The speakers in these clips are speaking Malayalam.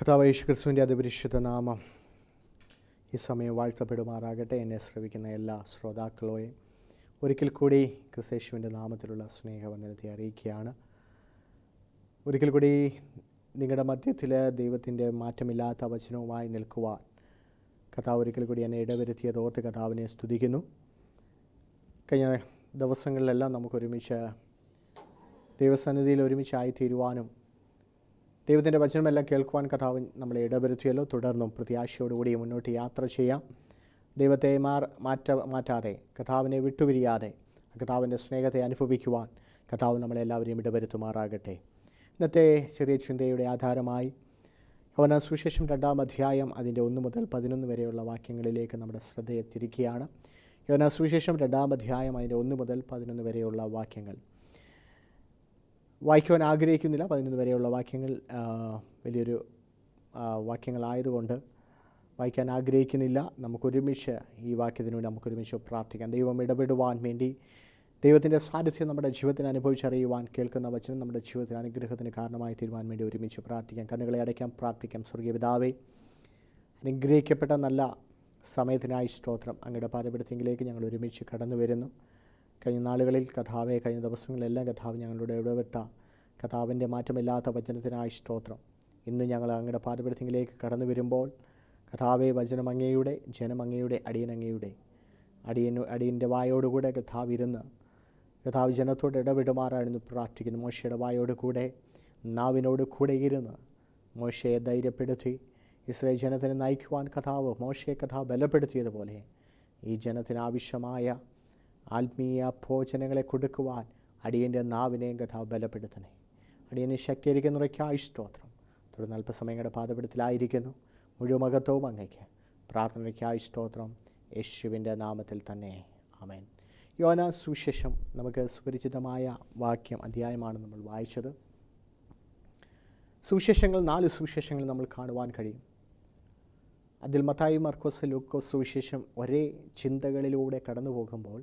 കർത്താവ് യേശുക്രിസ്തുവിൻ്റെ അതിപരിശുദ്ധ നാമം ഈ സമയം വാഴ്ത്തപ്പെടുമാറാകട്ടെ. എന്നെ ശ്രവിക്കുന്ന എല്ലാ ശ്രോതാക്കളെയും ഒരിക്കൽ കൂടി ക്രിസ്തയേശുവിൻ്റെ നാമത്തിലുള്ള സ്നേഹവന്ദനത്തെ അറിയിക്കുകയാണ്. ഒരിക്കൽ കൂടി നിങ്ങളുടെ മധ്യത്തിൽ ദൈവത്തിൻ്റെ മാറ്റമില്ലാത്ത വചനവുമായി നിൽക്കുവാൻ കർത്താവ് ഒരിക്കൽ കൂടി എന്നെ ഇടവരുത്തിയത് ഓർത്ത് കർത്താവിനെ സ്തുതിക്കുന്നു. കഴിഞ്ഞ ദിവസങ്ങളിലെല്ലാം നമുക്കൊരുമിച്ച് ദൈവസന്നിധിയിൽ ഒരുമിച്ചായിത്തീരുവാനും ദൈവത്തിൻ്റെ വചനമെല്ലാം കേൾക്കുവാൻ കർത്താവ് നമ്മളെ ഇടവരുത്തിയല്ലോ. തുടർന്നും പ്രത്യാശയോടുകൂടി മുന്നോട്ട് യാത്ര ചെയ്യാം. ദൈവത്തെ മാറ്റാതെ കർത്താവിനെ വിട്ടുപിരിയാതെ കർത്താവിൻ്റെ സ്നേഹത്തെ അനുഭവിക്കുവാൻ കർത്താവ് നമ്മളെല്ലാവരെയും ഇടവരുത്തുമാറാകട്ടെ. ഇന്നത്തെ ചെറിയ ചിന്തയുടെ ആധാരമായി യോഹന്നാൻ സുവിശേഷം 2-ാം അധ്യായം അതിൻ്റെ 1 മുതൽ 11 വരെയുള്ള വാക്യങ്ങളിലേക്ക് നമ്മുടെ ശ്രദ്ധയെ തിരിക്കുകയാണ്. യോഹന്നാൻ സുവിശേഷം 2-ാം അധ്യായം അതിൻ്റെ 1 മുതൽ 11 വരെയുള്ള വാക്യങ്ങൾ വായിക്കുവാൻ ആഗ്രഹിക്കുന്നില്ല. 11 വരെയുള്ള വാക്യങ്ങൾ വലിയൊരു വാക്യങ്ങളായതുകൊണ്ട് വായിക്കാൻ ആഗ്രഹിക്കുന്നില്ല. നമുക്കൊരുമിച്ച് ഈ വാക്യത്തിന് വേണ്ടി നമുക്കൊരുമിച്ച് പ്രാർത്ഥിക്കാം. ദൈവം ഇടപെടുവാൻ വേണ്ടി ദൈവത്തിൻ്റെ സാന്നിധ്യം നമ്മുടെ ജീവിതത്തിൽ അനുഭവിച്ചറിയുവാൻ കേൾക്കുന്ന വചനം നമ്മുടെ ജീവിതത്തിൽ അനുഗ്രഹത്തിന് കാരണമായി തീരുവാൻ വേണ്ടി ഒരുമിച്ച് പ്രാർത്ഥിക്കാം. കണ്ണുകളെ അടയ്ക്കാം, പ്രാർത്ഥിക്കാം. സ്വർഗീയ പിതാവേ, അനുഗ്രഹിക്കപ്പെട്ട നല്ല സമയത്തിനായി സ്തോത്രം. അങ്ങയുടെ പാദപീഠത്തിലേക്ക് ഞങ്ങൾ ഒരുമിച്ച് കടന്നു വരുന്നു. കഴിഞ്ഞ നാളുകളിൽ കഥാവെ, കഴിഞ്ഞ ദിവസങ്ങളിലെല്ലാം കഥാവ് ഞങ്ങളുടെ ഇടപെട്ട കഥാവിൻ്റെ മാറ്റമില്ലാത്ത വചനത്തിനായി സ്തോത്രം. ഇന്ന് ഞങ്ങൾ അങ്ങയുടെ പാദപീഠത്തിലേക്ക് കടന്നു വരുമ്പോൾ കഥാവെ, വചനം അങ്ങയുടെ, ജനം അങ്ങയുടെ, അടിയനങ്ങയുടെ, അടിയൻ്റെ വായോടുകൂടെ കഥാവ് ഇരുന്ന് കഥാവ് ജനത്തോട് ഇടപെടുമാറായിരുന്നു പ്രാർത്ഥിക്കുന്നു. മോശയുടെ വായോട് കൂടെ, നാവിനോട് കൂടെ ഇരുന്ന് മോശയെ ധൈര്യപ്പെടുത്തി ഇസ്രായേൽ ജനത്തിനെ നയിക്കുവാൻ കഥാവ് മോശയെ കഥാവ് ബലപ്പെടുത്തിയതുപോലെ ഈ ജനത്തിന് ആവശ്യമായ ആത്മീയ ഭോജനങ്ങളെ കൊടുക്കുവാൻ അടിയൻ്റെ നാവിനെയും കഥാവ് ബലപ്പെടുത്തണേ. അടിയനെ ശക്തീകരിക്കുന്നവയ്ക്കായി സ്തോത്രം. തുടർന്ന് അല്പസമയങ്ങളുടെ പാദപീഠത്തിലായിരിക്കുന്നു. മുഴുവൻ മഹത്വവും അങ്ങയ്ക്ക്. പ്രാർത്ഥനയ്ക്കായി സ്തോത്രം. യേശുവിൻ്റെ നാമത്തിൽ തന്നെ ആമേൻ. യോഹന്നാൻ സുവിശേഷം നമുക്ക് സുപരിചിതമായ അധ്യായമാണ് നമ്മൾ വായിച്ചത്. സുവിശേഷങ്ങൾ 4 സുവിശേഷങ്ങൾ നമ്മൾ കാണുവാൻ കഴിയും. അതിൽ മത്തായി, മർക്കോസ്, ലൂക്കോസ് സുവിശേഷം ഒരേ ചിന്തകളിലൂടെ കടന്നു പോകുമ്പോൾ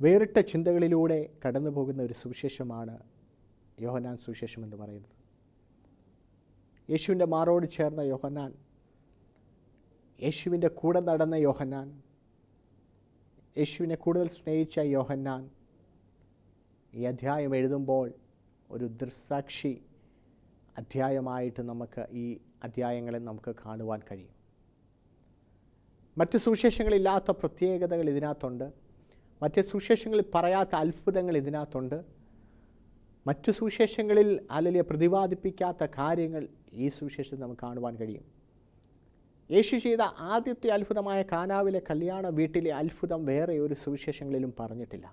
വേറിട്ട ചിന്തകളിലൂടെ കടന്നു പോകുന്ന ഒരു സുവിശേഷമാണ് യോഹന്നാൻ സുവിശേഷം എന്ന് പറയുന്നത്. യേശുവിൻ്റെ മാറോട് ചേർന്ന യോഹന്നാൻ, യേശുവിൻ്റെ കൂടെ നടന്ന യോഹന്നാൻ, യേശുവിനെ കൂടുതൽ സ്നേഹിച്ച യോഹന്നാൻ ഈ അധ്യായം എഴുതുമ്പോൾ ഒരു ദൃക്സാക്ഷി അധ്യായമായിട്ട് നമുക്ക് ഈ അധ്യായങ്ങളെ നമുക്ക് കാണുവാൻ കഴിയും. മറ്റ് സുവിശേഷങ്ങളില്ലാത്ത പ്രത്യേകതകൾ ഇതിനകത്തുണ്ട്. മറ്റ് സുവിശേഷങ്ങളിൽ പറയാത്ത അത്ഭുതങ്ങൾ ഇതിനകത്തുണ്ട്. മറ്റു സുവിശേഷങ്ങളിൽ അല്ലെങ്കിൽ പ്രതിപാദിപ്പിക്കാത്ത കാര്യങ്ങൾ ഈ സുവിശേഷത്തിൽ നമുക്ക് കാണുവാൻ കഴിയും. യേശു ചെയ്ത ആദ്യത്തെ അത്ഭുതമായ കാനാവിലെ കല്യാണ വീട്ടിലെ അത്ഭുതം വേറെ ഒരു സുവിശേഷങ്ങളിലും പറഞ്ഞിട്ടില്ല.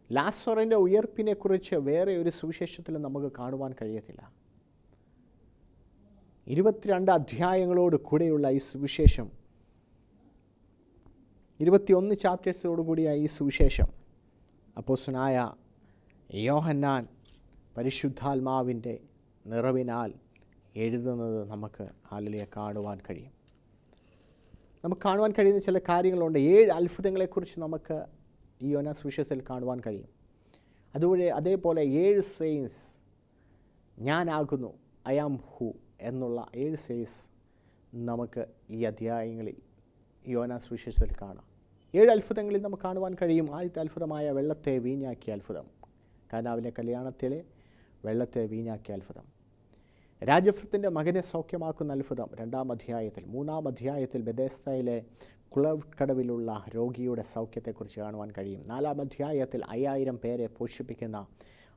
ലാസറിൻ്റെ ഉയർപ്പിനെക്കുറിച്ച് വേറെ ഒരു സുവിശേഷത്തിലും നമുക്ക് കാണുവാൻ കഴിയത്തില്ല. 22 അധ്യായങ്ങളോട് കൂടെയുള്ള ഈ സുവിശേഷം, 21 ചാപ്റ്റേഴ്സോടുകൂടിയ ഈ സുവിശേഷം അപ്പോസ്തലനായ യോഹന്നാൻ പരിശുദ്ധാത്മാവിൻ്റെ നിറവിനാൽ എഴുതുന്നത് നമുക്ക് കാണുവാൻ കഴിയും. നമുക്ക് കാണുവാൻ കഴിയുന്ന ചില കാര്യങ്ങളുണ്ട്. 7 അത്ഭുതങ്ങളെക്കുറിച്ച് നമുക്ക് ഈ യോഹന്നാൻ സുവിശേഷത്തിൽ കാണുവാൻ കഴിയും. അതേപോലെ 7 സെയിൻസ്, ഞാനാകുന്നു, ഐ ആം ഹു എന്നുള്ള 7 സെയിൻസ് നമുക്ക് ഈ അധ്യായങ്ങളിൽ യോഹന്നാൻ സുവിശേഷത്തിൽ കാണാം. 7 അത്ഭുതങ്ങളിൽ നമുക്ക് കാണുവാൻ കഴിയും. ആദ്യത്തെ അത്ഭുതമായ വെള്ളത്തെ വീഞ്ഞാക്കിയ അത്ഭുതം, കാനാവിലെ കല്യാണത്തിലെ വെള്ളത്തെ വീഞ്ഞാക്കിയ അത്ഭുതം. രാജഭൃത്തിൻ്റെ മകനെ സൗഖ്യമാക്കുന്ന അത്ഭുതം 2-ാം അധ്യായത്തിൽ. 3-ാം അധ്യായത്തിൽ ബെഥസ്ദയിലെ കുളക്കടവിലുള്ള രോഗിയുടെ സൗഖ്യത്തെക്കുറിച്ച് കാണുവാൻ കഴിയും. 4-ാം അധ്യായത്തിൽ 5000 പേരെ പോഷിപ്പിക്കുന്ന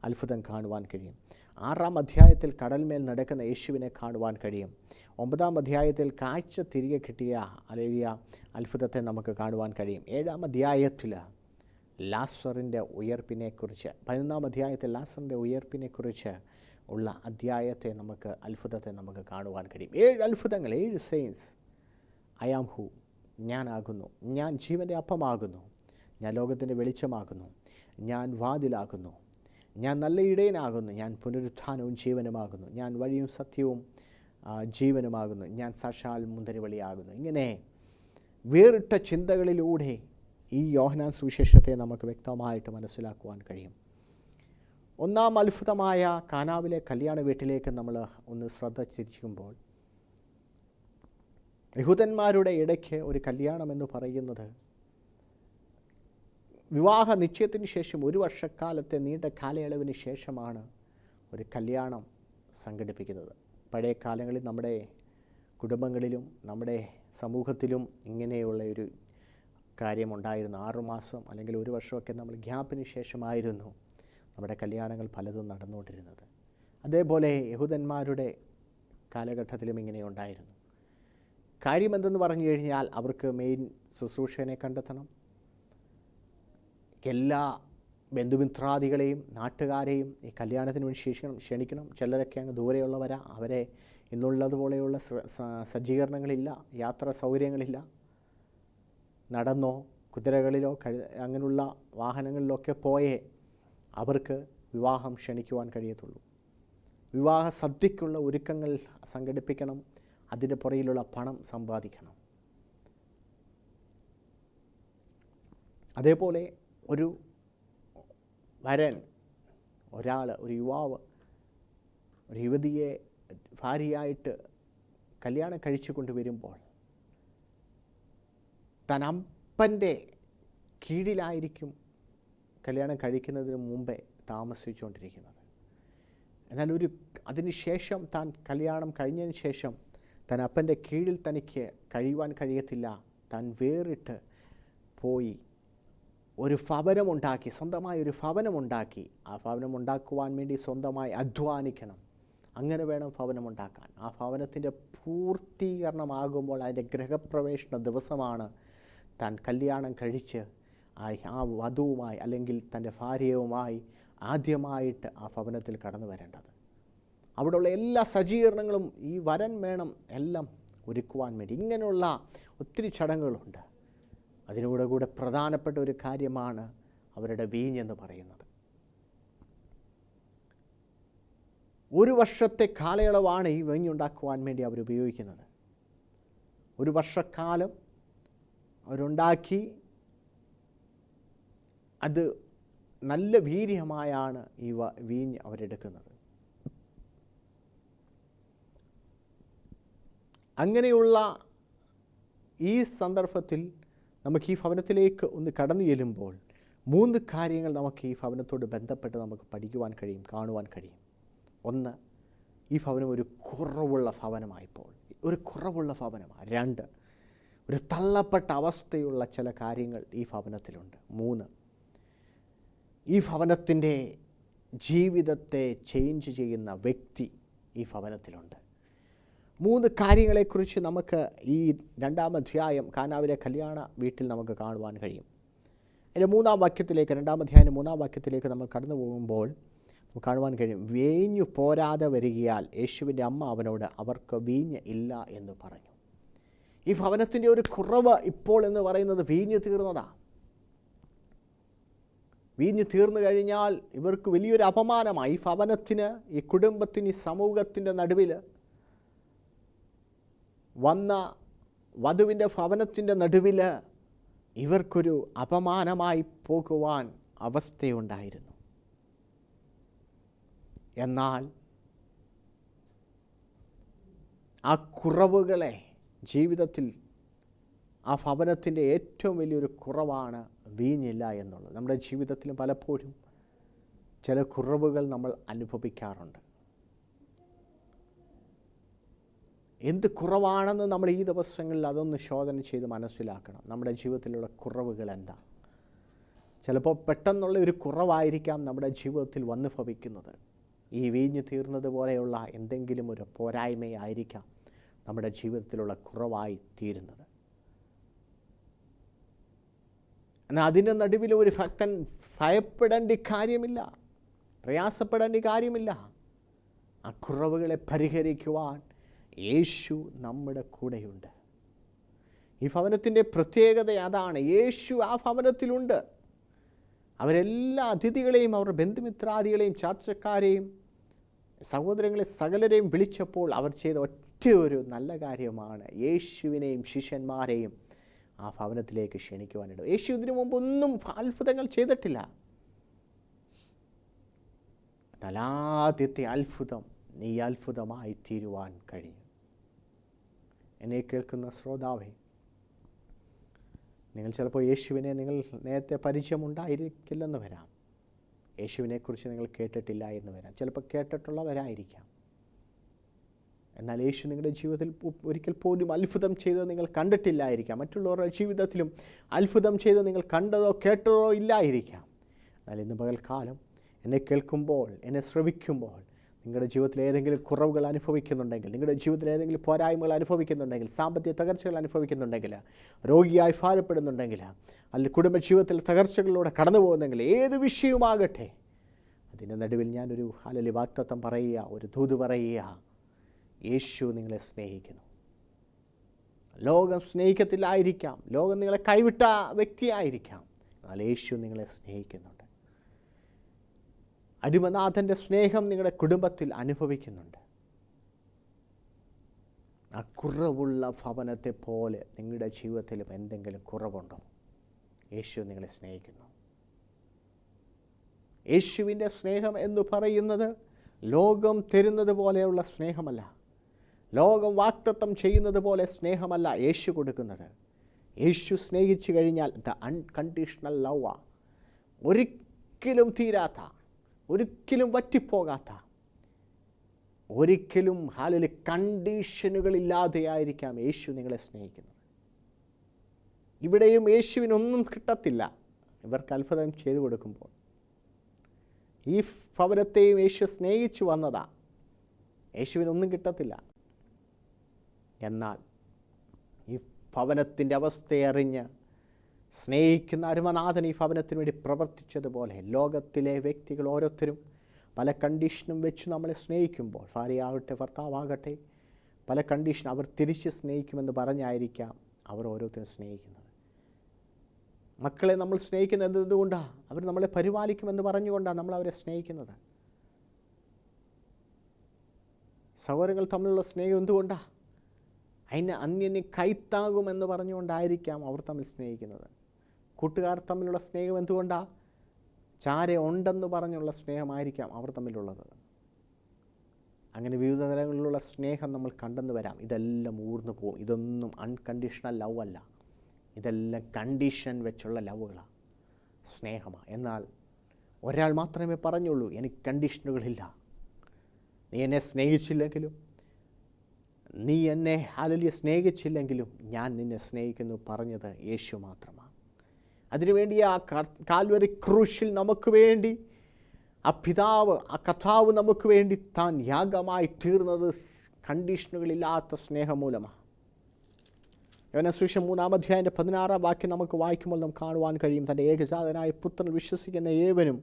അത്ഭുതം കാണുവാൻ കഴിയും. 6-ാം അധ്യായത്തിൽ കടൽമേൽ നടക്കുന്ന യേശുവിനെ കാണുവാൻ കഴിയും. 9-ാം അധ്യായത്തിൽ കാഴ്ച തിരികെ കിട്ടിയ അല്ലെങ്കിൽ അത്ഭുതത്തെ നമുക്ക് കാണുവാൻ കഴിയും. 7-ാം അധ്യായത്തിൽ ലാസറിൻ്റെ ഉയർപ്പിനെക്കുറിച്ച്, 11-ാം അധ്യായത്തിൽ ലാസറിൻ്റെ ഉയർപ്പിനെക്കുറിച്ച് ഉള്ള അത്ഭുതത്തെ നമുക്ക് കാണുവാൻ കഴിയും. 7 അത്ഭുതങ്ങൾ, 7 സെയിൻസ്. ഐ ആം ഹു, ഞാനാകുന്നു, ഞാൻ ജീവൻ്റെ അപ്പമാകുന്നു, ഞാൻ ലോകത്തിൻ്റെ വെളിച്ചമാകുന്നു, ഞാൻ വാതിലാകുന്നു, ഞാൻ നല്ല ഇടയനാകുന്നു, ഞാൻ പുനരുത്ഥാനവും ജീവനുമാകുന്നു, ഞാൻ വഴിയും സത്യവും ജീവനുമാകുന്നു, ഞാൻ സാക്ഷാൽ മുന്തിരിവള്ളിയാകുന്നു. ഇങ്ങനെ വേറിട്ട ചിന്തകളിലൂടെ ഈ യോഹന്നാൻ സുവിശേഷത്തെ നമുക്ക് വ്യക്തമായിട്ട് മനസ്സിലാക്കുവാൻ കഴിയും. ഒന്നാം അത്ഭുതമായ കാനാവിലെ കല്യാണ വീട്ടിലേക്ക് നമ്മൾ ഒന്ന് ശ്രദ്ധ തിരിക്കുമ്പോൾ, യഹൂദന്മാരുടെ ഇടയ്ക്ക് ഒരു കല്യാണം എന്ന് പറയുന്നത് വിവാഹ നിശ്ചയത്തിന് ശേഷം 1 വർഷക്കാലത്തെ നീണ്ട കാലയളവിന് ശേഷമാണ് ഒരു കല്യാണം സംഘടിപ്പിക്കുന്നത്. പഴയ കാലങ്ങളിൽ നമ്മുടെ കുടുംബങ്ങളിലും നമ്മുടെ സമൂഹത്തിലും ഇങ്ങനെയുള്ള ഒരു കാര്യമുണ്ടായിരുന്നു. 6 മാസം അല്ലെങ്കിൽ 1 വർഷമൊക്കെ നമ്മൾ ഗ്യാപ്പിന് ശേഷമായിരുന്നു നമ്മുടെ കല്യാണങ്ങൾ പലതും നടന്നുകൊണ്ടിരുന്നത്. അതേപോലെ യഹൂദന്മാരുടെ കാലഘട്ടത്തിലും ഇങ്ങനെ ഉണ്ടായിരുന്നു. കാര്യം എന്തെന്ന് പറഞ്ഞു കഴിഞ്ഞാൽ, അവർക്ക് മെയിൻ ശുശ്രൂഷകനെ കണ്ടെത്തണം, എല്ലാ ബന്ധുമിത്രാദികളെയും നാട്ടുകാരെയും ഈ കല്യാണത്തിന് വേണ്ടി ക്ഷണിക്കണം. ചിലരൊക്കെ അങ്ങ് ദൂരെയുള്ളവരാ, അവരെ ഇന്നുള്ളതുപോലെയുള്ള സജ്ജീകരണങ്ങളില്ല, യാത്രാ സൗകര്യങ്ങളില്ല. നടന്നോ കുതിരകളിലോ അങ്ങനെയുള്ള വാഹനങ്ങളിലൊക്കെ പോയേ അവർക്ക് വിവാഹം ക്ഷണിക്കുവാൻ കഴിയത്തുള്ളൂ. വിവാഹ സദ്യക്കുള്ള ഒരുക്കങ്ങൾ സംഘടിപ്പിക്കണം, അതിൻ്റെ പുറകിലുള്ള പണം സമ്പാദിക്കണം. അതേപോലെ ഒരു വരൻ, ഒരു യുവാവ് ഒരു യുവതിയെ ഭാര്യയായിട്ട് കല്യാണം കഴിച്ചു കൊണ്ടുവരുമ്പോൾ താൻ അപ്പൻ്റെ കീഴിലായിരിക്കും കല്യാണം കഴിക്കുന്നതിന് മുമ്പേ താമസിച്ചുകൊണ്ടിരിക്കുന്നത്. എന്നാൽ അതിന് ശേഷം താൻ കല്യാണം കഴിഞ്ഞതിന് ശേഷം താൻ അപ്പൻ്റെ കീഴിൽ തനിക്ക് കഴിയുവാൻ കഴിയത്തില്ല. താൻ വേറിട്ട് പോയി ഒരു ഭവനമുണ്ടാക്കി, സ്വന്തമായി ഒരു ഭവനമുണ്ടാക്കി. ആ ഭവനമുണ്ടാക്കുവാൻ വേണ്ടി സ്വന്തമായി അധ്വാനിക്കണം. അങ്ങനെ വേണം ഭവനമുണ്ടാക്കാൻ. ആ ഭവനത്തിൻ്റെ പൂർത്തീകരണമാകുമ്പോൾ അതിൻ്റെ ഗൃഹപ്രവേശന ദിവസമാണ് താൻ കല്യാണം കഴിച്ച് ആ വധുവുമായി അല്ലെങ്കിൽ തൻ്റെ ഭാര്യയുമായി ആദ്യമായിട്ട് ആ ഭവനത്തിൽ കടന്നു വരേണ്ടത്. അവിടെയുള്ള എല്ലാ സജ്ജീകരണങ്ങളും ഈ വരൻ വേണം എല്ലാം ഒരുക്കുവാൻ വേണ്ടി. ഇങ്ങനെയുള്ള ഒത്തിരി ചടങ്ങുകളുണ്ട്. അതിനോടുകൂടെ പ്രധാനപ്പെട്ട ഒരു കാര്യമാണ് അവരുടെ വീഞ്ഞെന്ന് പറയുന്നത്. 1 വർഷത്തെ കാലയളവാണ് ഈ വീഞ്ഞുണ്ടാക്കുവാൻ വേണ്ടി അവർ ഉപയോഗിക്കുന്നത്. 1 വർഷക്കാലം അവരുണ്ടാക്കി അത് നല്ല വീര്യമായാണ് ഈ വീഞ്ഞ് അവരെടുക്കുന്നത്. അങ്ങനെയുള്ള ഈ സന്ദർഭത്തിൽ നമുക്ക് ഈ ഭവനത്തിലേക്ക് ഒന്ന് കടന്നു ചെല്ലുമ്പോൾ 3 കാര്യങ്ങൾ നമുക്ക് ഈ ഭവനത്തോട് ബന്ധപ്പെട്ട് നമുക്ക് പഠിക്കുവാൻ കഴിയും, കാണുവാൻ കഴിയും. 1, ഈ ഭവനം ഒരു കുറവുള്ള ഭവനമായിപ്പോൾ ഒരു കുറവുള്ള ഭവനമാണ്. 2, ഒരു തള്ളപ്പെട്ട അവസ്ഥയുള്ള ചില കാര്യങ്ങൾ ഈ ഭവനത്തിലുണ്ട്. 3, ഈ ഭവനത്തിൻ്റെ ജീവിതത്തെ ചേഞ്ച് ചെയ്യുന്ന വ്യക്തി ഈ ഭവനത്തിലുണ്ട്. 3 കാര്യങ്ങളെക്കുറിച്ച് നമുക്ക് ഈ 2-ാം അധ്യായം കാനാവിലെ കല്യാണ വീട്ടിൽ നമുക്ക് കാണുവാൻ കഴിയും. അതിൻ്റെ 3-ാം വാക്യത്തിലേക്ക്, 2-ാം അധ്യായം 3-ാം വാക്യത്തിലേക്ക് നമ്മൾ കടന്നു പോകുമ്പോൾ നമുക്ക് കാണുവാൻ കഴിയും. വീഞ്ഞു പോരാതെ വരികയാൽ യേശുവിൻ്റെ അമ്മ അവനോട് അവർക്ക് വീഞ്ഞ് ഇല്ല എന്ന് പറഞ്ഞു. ഈ ഭവനത്തിൻ്റെ ഒരു കുറവ് ഇപ്പോൾ എന്ന് പറയുന്നത് വീഞ്ഞ് തീർന്നതാണ്. വീഞ്ഞ് തീർന്നു കഴിഞ്ഞാൽ ഇവർക്ക് വലിയൊരു അപമാനമായി. ഈ ഭവനത്തിന്, ഈ കുടുംബത്തിന്, ഈ സമൂഹത്തിൻ്റെ നടുവിൽ വന്ന വധുവിൻ്റെ ഭവനത്തിൻ്റെ നടുവിൽ ഇവർക്കൊരു അപമാനമായി പോകുവാൻ അവസ്ഥയുണ്ടായിരുന്നു. എന്നാൽ ആ കുറവുകളെ ജീവിതത്തിൽ, ആ ഭവനത്തിൻ്റെ ഏറ്റവും വലിയൊരു കുറവാണ് വീഞ്ഞില്ല എന്നുള്ളത്. നമ്മുടെ ജീവിതത്തിലും പലപ്പോഴും ചില കുറവുകൾ നമ്മൾ അനുഭവിക്കാറുണ്ട്. എന്ത് കുറവാണെന്ന് നമ്മൾ ഈ ദിവസങ്ങളിൽ അതൊന്ന് ശോധന ചെയ്ത് മനസ്സിലാക്കണം. നമ്മുടെ ജീവിതത്തിലുള്ള കുറവുകൾ എന്താ? ചിലപ്പോൾ പെട്ടെന്നുള്ള ഒരു കുറവായിരിക്കാം നമ്മുടെ ജീവിതത്തിൽ വന്നു ഭവിക്കുന്നത്. ഈ വീഞ്ഞ് തീർന്നതുപോലെയുള്ള എന്തെങ്കിലും ഒരു പോരായ്മയായിരിക്കാം നമ്മുടെ ജീവിതത്തിലുള്ള കുറവായി തീരുന്നത്. എന്നാൽ അതിൻ്റെ നടുവിൽ ഒരു ഭക്തൻ ഭയപ്പെടേണ്ട കാര്യമില്ല, പ്രയാസപ്പെടേണ്ട കാര്യമില്ല. ആ കുറവുകളെ പരിഹരിക്കുവാൻ യേശു നമ്മുടെ കൂടെയുണ്ട്. ഈ ഭവനത്തിൻ്റെ പ്രത്യേകത അതാണ്. യേശു ആ ഭവനത്തിലുണ്ട്. അവരെല്ലാ അതിഥികളെയും അവരുടെ ബന്ധുമിത്രാദികളെയും ചാർച്ചക്കാരെയും സഹോദരങ്ങളെ സകലരെയും വിളിച്ചപ്പോൾ അവർ ചെയ്ത ഒറ്റ ഒരു നല്ല കാര്യമാണ് യേശുവിനെയും ശിഷ്യന്മാരെയും ആ ഭവനത്തിലേക്ക് ക്ഷണിക്കുവാനിട. യേശു ഇതിനു മുമ്പ് ഒന്നും അത്ഭുതങ്ങൾ ചെയ്തിട്ടില്ല. എന്നാൽ ആദ്യത്തെ അത്ഭുതം നീ അത്ഭുതമായി തീരുവാൻ കഴിയും. എന്നെ കേൾക്കുന്ന ശ്രോതാവേ, നിങ്ങൾ ചിലപ്പോൾ യേശുവിനെ നിങ്ങൾ നേരത്തെ പരിചയമുണ്ടായിരിക്കില്ലെന്ന് വരാം. യേശുവിനെക്കുറിച്ച് നിങ്ങൾ കേട്ടിട്ടില്ല എന്ന് വരാം. ചിലപ്പോൾ കേട്ടിട്ടുള്ളവരായിരിക്കാം. എന്നാൽ യേശു നിങ്ങളുടെ ജീവിതത്തിൽ ഒരിക്കൽ പോലും അത്ഭുതം ചെയ്തത് നിങ്ങൾ കണ്ടിട്ടില്ലായിരിക്കാം. മറ്റുള്ളവരുടെ ജീവിതത്തിലും അത്ഭുതം ചെയ്ത് നിങ്ങൾ കണ്ടതോ കേട്ടതോ ഇല്ലായിരിക്കാം. എന്നാൽ ഇന്ന് പകൽക്കാലം എന്നെ കേൾക്കുമ്പോൾ, എന്നെ ശ്രവിക്കുമ്പോൾ, നിങ്ങളുടെ ജീവിതത്തിൽ ഏതെങ്കിലും കുറവുകൾ അനുഭവിക്കുന്നുണ്ടെങ്കിൽ, നിങ്ങളുടെ ജീവിതത്തിൽ ഏതെങ്കിലും പോരായ്മകൾ അനുഭവിക്കുന്നുണ്ടെങ്കിൽ, സാമ്പത്തിക തകർച്ചകൾ അനുഭവിക്കുന്നുണ്ടെങ്കിൽ, രോഗിയായി ഭാരപ്പെടുന്നുണ്ടെങ്കിൽ, അല്ലെങ്കിൽ കുടുംബജീവിതത്തിൽ തകർച്ചകളിലൂടെ കടന്നു പോകുന്നെങ്കിൽ, ഏത് വിഷയവുമാകട്ടെ, അതിൻ്റെ നടുവിൽ ഞാനൊരു ഹല്ലേലൂയ വാഗ്ദത്തം പറയുക, ഒരു ദൂത് പറയുക. യേശു നിങ്ങളെ സ്നേഹിക്കുന്നു. ലോകം സ്നേഹിക്കത്തില്ലായിരിക്കാം, ലോകം നിങ്ങളെ കൈവിട്ട വ്യക്തിയായിരിക്കാം, എന്നാൽ യേശു നിങ്ങളെ സ്നേഹിക്കുന്നുണ്ട്. അരുമനാഥൻ്റെ സ്നേഹം നിങ്ങളുടെ കുടുംബത്തിൽ അനുഭവിക്കുന്നുണ്ട്. ആ കുറവുള്ള ഭവനത്തെ പോലെ നിങ്ങളുടെ ജീവിതത്തിലും എന്തെങ്കിലും കുറവുണ്ടോ? യേശു നിങ്ങളെ സ്നേഹിക്കുന്നു. യേശുവിൻ്റെ സ്നേഹം എന്ന് പറയുന്നത് ലോകം തരുന്നത് പോലെയുള്ള സ്നേഹമല്ല, ലോകം വാഗ്ദത്തം ചെയ്യുന്നത് പോലെ സ്നേഹമല്ല യേശു കൊടുക്കുന്നത്. യേശു സ്നേഹിച്ചു കഴിഞ്ഞാൽ ദ അൺകണ്ടീഷണൽ ലവ്, ഒരിക്കലും തീരാത്ത, ഒരിക്കലും വറ്റിപ്പോകാത്ത, ഒരിക്കലും ഹല്ലേലൂയ കണ്ടീഷനുകളില്ലാതെയായിരിക്കാം യേശു നിങ്ങളെ സ്നേഹിക്കുന്നത്. ഇവിടെയും യേശുവിനൊന്നും കിട്ടത്തില്ല ഇവർക്ക് അത്ഭുതം ചെയ്തു കൊടുക്കുമ്പോൾ. ഈ ഭവനത്തെയും യേശു സ്നേഹിച്ചു വന്നതാ. യേശുവിനൊന്നും കിട്ടത്തില്ല. എന്നാൽ ഈ ഭവനത്തിൻ്റെ അവസ്ഥയറിഞ്ഞ് സ്നേഹിക്കുന്ന അരുമനാഥൻ ഈ ഭവനത്തിന് വേണ്ടി പ്രവർത്തിച്ചതുപോലെ ലോകത്തിലെ വ്യക്തികൾ ഓരോരുത്തരും പല കണ്ടീഷനും വെച്ച് നമ്മളെ സ്നേഹിക്കുമ്പോൾ, ഭാര്യയാകട്ടെ ഭർത്താവാകട്ടെ, പല കണ്ടീഷൻ അവർ തിരിച്ച് സ്നേഹിക്കുമെന്ന് പറഞ്ഞായിരിക്കാം അവർ ഓരോരുത്തരും സ്നേഹിക്കുന്നത്. മക്കളെ നമ്മൾ സ്നേഹിക്കുന്നത് എന്തുകൊണ്ടാണ്? അവർ നമ്മളെ പരിപാലിക്കുമെന്ന് പറഞ്ഞുകൊണ്ടാണ് നമ്മൾ അവരെ സ്നേഹിക്കുന്നത്. സഹോദരങ്ങൾ തമ്മിലുള്ള സ്നേഹം എന്തുകൊണ്ടാണ്? അതിന് അന്യന് കൈത്താകുമെന്ന് പറഞ്ഞുകൊണ്ടായിരിക്കാം അവർ തമ്മിൽ സ്നേഹിക്കുന്നത്. കൂട്ടുകാർ തമ്മിലുള്ള സ്നേഹം എന്തുകൊണ്ടാണ്? ചാര ഉണ്ടെന്ന് പറഞ്ഞുള്ള സ്നേഹമായിരിക്കാം അവർ തമ്മിലുള്ളത്. അങ്ങനെ വിവിധ തലങ്ങളിലുള്ള സ്നേഹം നമ്മൾ കണ്ടെന്ന് വരാം. ഇതെല്ലാം ഊർന്നു പോകും. ഇതൊന്നും അൺകണ്ടീഷണൽ ലവ് അല്ല, ഇതെല്ലാം കണ്ടീഷൻ വെച്ചുള്ള ലവുകളാണ്, സ്നേഹമാണ്. എന്നാൽ ഒരാൾ മാത്രമേ പറഞ്ഞുള്ളൂ, എനിക്ക് കണ്ടീഷനുകളില്ല. നീ എന്നെ സ്നേഹിച്ചില്ലെങ്കിലും, നീ എന്നെ ഹല്ലേലൂയ സ്നേഹിച്ചില്ലെങ്കിലും ഞാൻ നിന്നെ സ്നേഹിക്കുന്നു പറഞ്ഞത് യേശു മാത്രമാണ്. അതിനുവേണ്ടി ആ കാൽവരി ക്രൂശിൽ നമുക്ക് വേണ്ടി ആ പിതാവ്, ആ കർത്താവ് നമുക്ക് വേണ്ടി താൻ യാഗമായി തീർന്നത് കണ്ടീഷനുകളില്ലാത്ത സ്നേഹം മൂലമാണ്. യോഹന്നാൻ സുവിശേഷം 3:16 നമുക്ക് വായിക്കുമ്പോൾ നമുക്ക് കാണുവാൻ കഴിയും, തൻ്റെ ഏകജാതനായ പുത്രൻ വിശ്വസിക്കുന്ന ഏവനും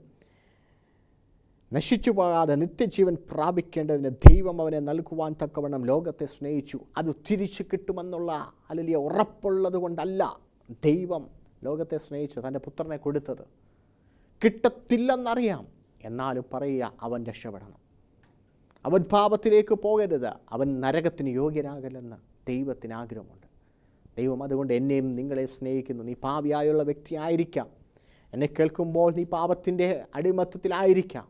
നശിച്ചു പോകാതെ നിത്യജീവൻ പ്രാപിക്കേണ്ടതിന് ദൈവം അവനെ നൽകുവാൻ തക്കവണ്ണം ലോകത്തെ സ്നേഹിച്ചു. അത് തിരിച്ചു കിട്ടുമെന്നുള്ള ഹല്ലേലൂയ ഉറപ്പുള്ളത് കൊണ്ടല്ല ദൈവം ലോകത്തെ സ്നേഹിച്ചു തൻ്റെ പുത്രനെ കൊടുത്തത്. കിട്ടത്തില്ലെന്നറിയാം, എന്നാലും പറയുക അവൻ രക്ഷപ്പെടണം, അവൻ പാപത്തിലേക്ക് പോകരുത്, അവൻ നരകത്തിന് യോഗ്യനാകലെന്ന് ദൈവത്തിന് ആഗ്രഹമുണ്ട്. ദൈവം അതുകൊണ്ട് എന്നെയും നിങ്ങളെയും സ്നേഹിക്കുന്നു. നീ പാപിയായുള്ള വ്യക്തിയായിരിക്കാം, എന്നെ കേൾക്കുമ്പോൾ നീ പാപത്തിൻ്റെ അടിമത്തത്തിലായിരിക്കാം.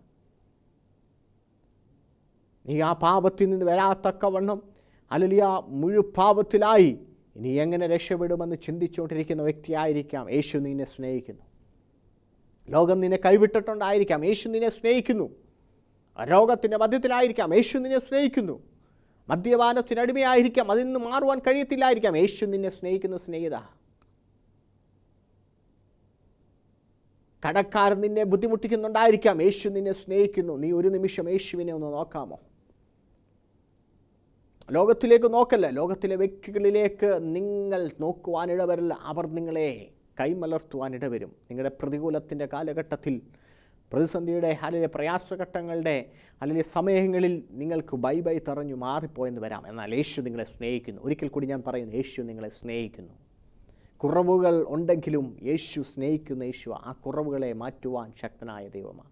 നീ ആ പാപത്തിൽ നിന്ന് വരാത്തക്കവണ്ണം ഹല്ലേലൂയ മുഴുപാപത്തിലായി ഇനി എങ്ങനെ രക്ഷപ്പെടുമെന്ന് ചിന്തിച്ചുകൊണ്ടിരിക്കുന്ന വ്യക്തിയായിരിക്കാം. യേശു നിന്നെ സ്നേഹിക്കുന്നു. ലോകം നിന്നെ കൈവിട്ടിട്ടുണ്ടായിരിക്കാം, യേശു നിന്നെ സ്നേഹിക്കുന്നു. രോഗത്തിൻ്റെ മധ്യത്തിലായിരിക്കാം, യേശു നിന്നെ സ്നേഹിക്കുന്നു. മദ്യപാനത്തിനടിമയായിരിക്കാം, അതിൽ നിന്ന് മാറുവാൻ കഴിയത്തില്ലായിരിക്കാം, യേശു നിന്നെ സ്നേഹിക്കുന്നു. സ്നേഹിത, കടക്കാരൻ നിന്നെ ബുദ്ധിമുട്ടിക്കുന്നുണ്ടായിരിക്കാം, യേശു നിന്നെ സ്നേഹിക്കുന്നു. നീ ഒരു നിമിഷം യേശുവിനെ ഒന്ന് നോക്കാമോ? ലോകത്തിലേക്ക് നോക്കല്ല, ലോകത്തിലെ വ്യക്തികളിലേക്ക് നിങ്ങൾ നോക്കുവാനിടവരില്ല. അവർ നിങ്ങളെ കൈമലർത്തുവാനിടവരും. നിങ്ങളുടെ പ്രതികൂലത്തിൻ്റെ കാലഘട്ടത്തിൽ, പ്രതിസന്ധിയുടെ അല്ലെങ്കിൽ പ്രയാസഘട്ടങ്ങളുടെ അല്ലെങ്കിൽ സമയങ്ങളിൽ നിങ്ങൾക്ക് ബൈ ബൈ തറഞ്ഞു മാറിപ്പോയെന്ന് വരാം. എന്നാൽ യേശു നിങ്ങളെ സ്നേഹിക്കുന്നു. ഒരിക്കൽ കൂടി ഞാൻ പറയുന്നു, യേശു നിങ്ങളെ സ്നേഹിക്കുന്നു. കുറവുകൾ ഉണ്ടെങ്കിലും യേശു സ്നേഹിക്കുന്ന യേശു ആ കുറവുകളെ മാറ്റുവാൻ ശക്തനായ ദൈവമാണ്.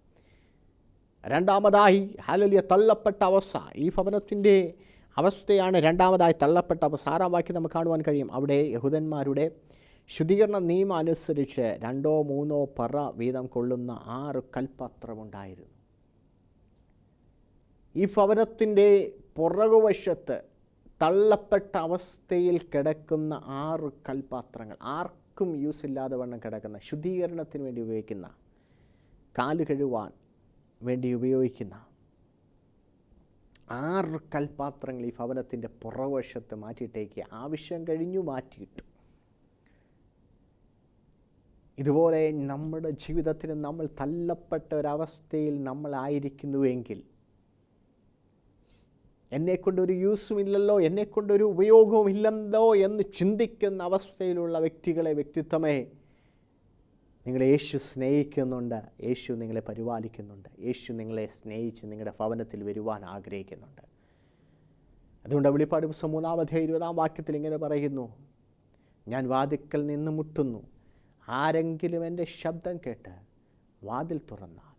രണ്ടാമതായി ഹല്ലേലൂയ തള്ളപ്പെട്ട അവസ്ഥ. ഈ ഭവനത്തിൻ്റെ അവസ്ഥയാണ് രണ്ടാമതായി തള്ളപ്പെട്ട അവസ്ഥ. 6-ാം വാക്യം നമുക്ക് കാണുവാൻ കഴിയും. അവിടെ യഹൂദന്മാരുടെ ശുദ്ധീകരണ നിയമം അനുസരിച്ച് 2-3 പറ വീതം കൊള്ളുന്ന 6 കൽപ്പത്രമുണ്ടായിരുന്നു. ഈ ഭവനത്തിൻ്റെ പുറകുവശത്ത് തള്ളപ്പെട്ട അവസ്ഥയിൽ കിടക്കുന്ന 6 കൽപാത്രങ്ങൾ, ആർക്കും യൂസ് ഇല്ലാതെ വണ്ണം കിടക്കുന്ന, ശുദ്ധീകരണത്തിന് വേണ്ടി ഉപയോഗിക്കുന്ന, കാല് കഴുവാൻ വേണ്ടി ഉപയോഗിക്കുന്ന 6 കൽപാത്രങ്ങൾ ഈ ഭവനത്തിൻ്റെ പുറകുവശത്ത് മാറ്റിയിട്ടേക്ക്. ആവശ്യം കഴിഞ്ഞു മാറ്റിയിട്ടു. ഇതുപോലെ നമ്മുടെ ജീവിതത്തിൽ നമ്മൾ തള്ളപ്പെട്ട ഒരവസ്ഥയിൽ നമ്മളായിരിക്കുന്നുവെങ്കിൽ, എന്നെക്കൊണ്ടൊരു യൂസുമില്ലല്ലോ, എന്നെക്കൊണ്ടൊരു ഉപയോഗവും ഇല്ലെന്തോ എന്ന് ചിന്തിക്കുന്ന അവസ്ഥയിലുള്ള വ്യക്തിത്വമേ, നിങ്ങളെ യേശു സ്നേഹിക്കുന്നുണ്ട്. യേശു നിങ്ങളെ പരിപാലിക്കുന്നുണ്ട്. യേശു നിങ്ങളെ സ്നേഹിച്ച് നിങ്ങളുടെ ഭവനത്തിൽ വരുവാൻ ആഗ്രഹിക്കുന്നുണ്ട്. അതുകൊണ്ട് വെളിപ്പാട് പുസ്തകം 3:20 ഇങ്ങനെ പറയുന്നു, ഞാൻ വാതിൽക്കൽ നിന്ന് മുട്ടുന്നു. ആരെങ്കിലും എൻ്റെ ശബ്ദം കേട്ട് വാതിൽ തുറന്നാൽ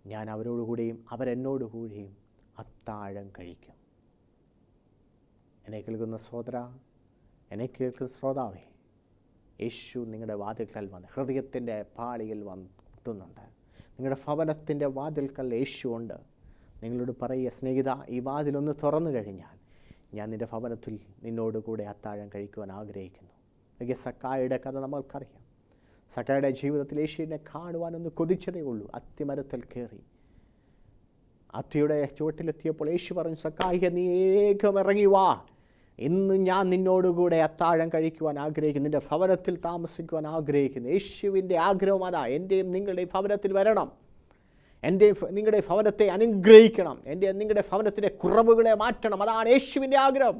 ഞാൻ അവരോടുകൂടിയും അവരെന്നോടുകൂടിയും അത്താഴം കഴിക്കും. എന്നെ കേൾക്കുന്ന സഹോദര, എന്നെ കേൾക്കുന്ന ശ്രോതാവേ, യേശു നിങ്ങളുടെ വാതിൽക്കൽ വന്ന് ഹൃദയത്തിൻ്റെ പാളിയിൽ വന്ന് മുട്ടുന്നുണ്ട്. നിങ്ങളുടെ ഭവനത്തിൻ്റെ വാതിൽക്കൽ യേശു ഉണ്ട്. നിങ്ങളോട് പറയുക, സ്നേഹിത, ഈ വാതിലൊന്ന് തുറന്നു കഴിഞ്ഞാൽ ഞാൻ നിൻ്റെ ഭവനത്തിൽ നിന്നോടുകൂടെ അത്താഴം കഴിക്കുവാൻ ആഗ്രഹിക്കുന്നു. സക്കായിയുടെ കഥ നമ്മൾക്കറിയാം. സക്കായിയുടെ ജീവിതത്തിൽ യേശുവിനെ കാണുവാനൊന്ന് കൊതിച്ചതേ ഉള്ളൂ. അത്തിമരത്തിൽ കയറി അത്തിയുടെ ചുവട്ടിലെത്തിയപ്പോൾ യേശു പറഞ്ഞു, സക്കായിയെ, നീ വേഗം ഇറങ്ങി വാ, ഇന്ന് ഞാൻ നിന്നോടുകൂടെ അത്താഴം കഴിക്കുവാൻ ആഗ്രഹിക്കുന്നു, നിൻ്റെ ഭവനത്തിൽ താമസിക്കുവാൻ ആഗ്രഹിക്കുന്നു. യേശുവിൻ്റെ ആഗ്രഹം അതാ. എൻ്റെയും നിങ്ങളുടെയും ഭവനത്തിൽ വരണം, നിങ്ങളുടെ ഭവനത്തെ അനുഗ്രഹിക്കണം, നിങ്ങളുടെ ഭവനത്തിൻ്റെ കുറവുകളെ മാറ്റണം. അതാണ് യേശുവിൻ്റെ ആഗ്രഹം.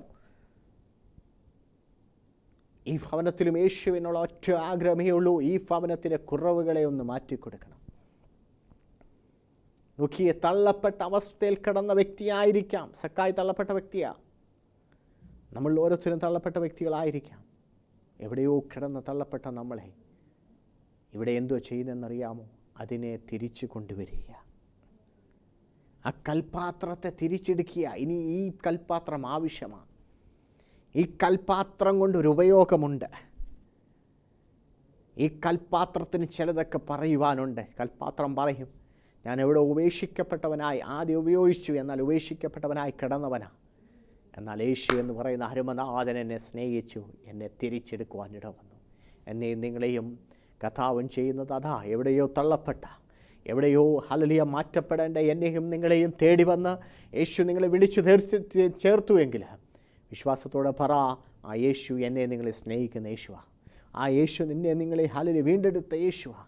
ഈ ഭവനത്തിലും യേശുവിനുള്ള ഒറ്റ ആഗ്രഹമേ ഉള്ളൂ, ഈ ഭവനത്തിൻ്റെ കുറവുകളെ ഒന്ന് മാറ്റിക്കൊടുക്കണം. നോക്കിയേ, തള്ളപ്പെട്ട അവസ്ഥയിൽ കിടന്ന വ്യക്തിയായിരിക്കാം സക്കായി. തള്ളപ്പെട്ട വ്യക്തിയാണ്. നമ്മൾ ഓരോരുത്തരും തള്ളപ്പെട്ട വ്യക്തികളായിരിക്കാം. എവിടെയോ കിടന്ന് തള്ളപ്പെട്ട നമ്മളെ ഇവിടെ എന്തോ ചെയ്യുന്നതെന്നറിയാമോ? അതിനെ തിരിച്ചു കൊണ്ടുവരിക, ആ കൽപാത്രത്തെ തിരിച്ചെടുക്കുക. ഇനി ഈ കൽപാത്രം ആവശ്യമാണ്. ഈ കൽപാത്രം കൊണ്ടൊരു ഉപയോഗമുണ്ട്. ഈ കൽപാത്രത്തിന് ചിലതൊക്കെ പറയുവാനുണ്ട്. കൽപാത്രം പറയും, ഞാൻ എവിടെ ഉപേക്ഷിക്കപ്പെട്ടവനായി, ആദ്യം ഉപയോഗിച്ചു, എന്നാൽ ഉപേക്ഷിക്കപ്പെട്ടവനായി കിടന്നവനാ. എന്നാൽ യേശു എന്ന് പറയുന്ന അരുമനാഥൻ എന്നെ സ്നേഹിച്ചു, എന്നെ തിരിച്ചെടുക്കുവാൻ ഇടവന്നു. എന്നെയും നിങ്ങളെയും കഥാവും ചെയ്യുന്നത് അതാ. എവിടെയോ തള്ളപ്പെട്ട, എവിടെയോ ഹല്ലേലൂയ മാറ്റപ്പെടേണ്ട എന്നെയും നിങ്ങളെയും തേടി വന്ന് യേശു നിങ്ങളെ വിളിച്ചു ചേർത്തുവെങ്കിൽ വിശ്വാസത്തോടെ പറ, ആ യേശു എന്നെ നിങ്ങളെ സ്നേഹിക്കുന്ന യേശുവാ. ആ യേശു നിങ്ങളെ ഹല്ലേലൂയ വീണ്ടെടുത്ത യേശുവാ.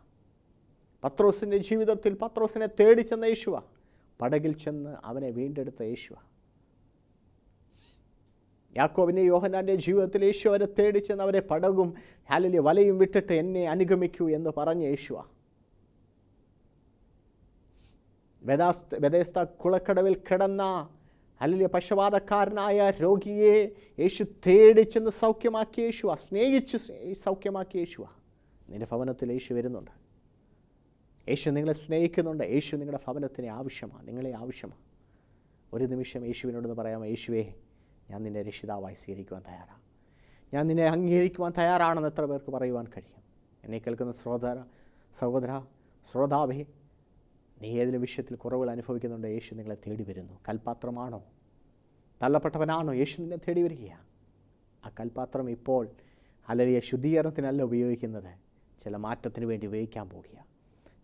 പത്രോസിൻ്റെ ജീവിതത്തിൽ പത്രോസിനെ തേടി ചെന്ന യേശുവാ. പടകിൽ ചെന്ന് അവനെ വീണ്ടെടുത്ത യേശുവാ. യാക്കോബിൻ്റെ യോഹന്നാൻ്റെ ജീവിതത്തിൽ യേശു അവരെ തേടി ചെന്ന് അവരെ പടകും ഹല്ലേലൂയ വലയും വിട്ടിട്ട് എന്നെ അനുഗമിക്കൂ എന്ന് പറഞ്ഞ യേശുവാ. ബെഥസ്ദ കുളക്കടവിൽ കിടന്ന ഹല്ലേലൂയ പക്ഷപാതക്കാരനായ രോഗിയെ യേശു തേടി ചെന്ന് സൗഖ്യമാക്കിയ യേശുവാ. സ്നേഹിച്ച് സൗഖ്യമാക്കിയ യേശുവാ. നിൻ്റെ ഭവനത്തിൽ യേശു വരുന്നുണ്ട്. യേശു നിങ്ങളെ സ്നേഹിക്കുന്നുണ്ട്. യേശു നിങ്ങളുടെ ഭവനത്തിന് ആവശ്യമാണ്, നിങ്ങളെ ആവശ്യമാണ്. ഒരു നിമിഷം യേശുവിനോടൊന്ന് പറയാമോ? യേശുവേ, ഞാൻ നിന്നെ രക്ഷിതാവായി സ്വീകരിക്കുവാൻ തയ്യാറാണ്, ഞാൻ നിന്നെ അംഗീകരിക്കുവാൻ തയ്യാറാണെന്ന് എത്ര പേർക്ക് പറയുവാൻ കഴിയും? എന്നെ കേൾക്കുന്ന സഹോദര ശ്രോതാവേ, നീ ഏതെങ്കിലും വിഷയത്തിൽ കുറവുകൾ അനുഭവിക്കുന്നുണ്ട്, യേശു നിങ്ങളെ തേടി വരുന്നു. കൽപാത്രമാണോ, തള്ളപ്പെട്ടവനാണോ? യേശു നിന്നെ തേടി വരികയാണ്. ആ കൽപാത്രം ഇപ്പോൾ ഹല്ലേലൂയ ശുദ്ധീകരണത്തിനല്ല ഉപയോഗിക്കുന്നത്, ചില മാറ്റത്തിന് വേണ്ടി ഉപയോഗിക്കാൻ പോവുക,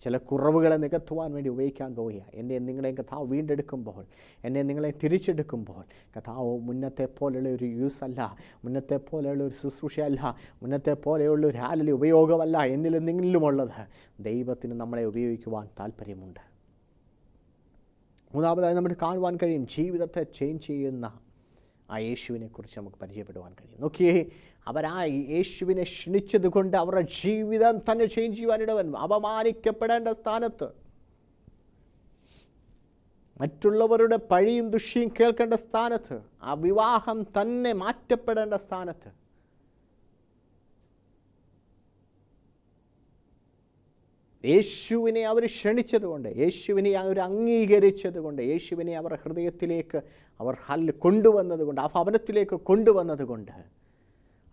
ചില കുറവുകളെ നികത്തുവാൻ വേണ്ടി ഉപയോഗിക്കാൻ പോവുക. എന്നെ നിങ്ങളെയും കഥാവ് വീണ്ടെടുക്കുമ്പോൾ, എന്നെ നിങ്ങളെ തിരിച്ചെടുക്കുമ്പോൾ, കഥാവ് മുന്നത്തെ പോലെയുള്ള ഒരു യൂസ് അല്ല, മുന്നത്തെ പോലെയുള്ള ഒരു ശുശ്രൂഷയല്ല, മുന്നത്തെ പോലെയുള്ള ഒരു ഹാലലി ഉപയോഗമല്ല എന്നിലും നിങ്ങളിലുമുള്ളത്. ദൈവത്തിന് നമ്മളെ ഉപയോഗിക്കുവാൻ താല്പര്യമുണ്ട്. മൂന്നാമതായി നമുക്ക് കാണുവാൻ കഴിയും, ജീവിതത്തെ ചേഞ്ച് ചെയ്യുന്ന ആ യേശുവിനെക്കുറിച്ച് നമുക്ക് പരിചയപ്പെടുവാൻ കഴിയും. നോക്കിയേ, അവരാ യേശുവിനെ ക്ഷണിച്ചത് കൊണ്ട് അവരുടെ ജീവിതം തന്നെ ചേഞ്ച് ചെയ്യുവാനിടവൻ. അപമാനിക്കപ്പെടേണ്ട സ്ഥാനത്ത്, മറ്റുള്ളവരുടെ പഴിയും ദുഷിയും കേൾക്കേണ്ട സ്ഥാനത്ത്, ആ വിവാഹം തന്നെ മാറ്റപ്പെടേണ്ട സ്ഥാനത്ത് യേശുവിനെ അവർ ക്ഷണിച്ചതുകൊണ്ട്, യേശുവിനെ അവർ അംഗീകരിച്ചതുകൊണ്ട്, യേശുവിനെ അവർ ഹൃദയത്തിലേക്ക് അവർ കൊണ്ടുവന്നതുകൊണ്ട്, ആ ഭവനത്തിലേക്ക് കൊണ്ടുവന്നതുകൊണ്ട്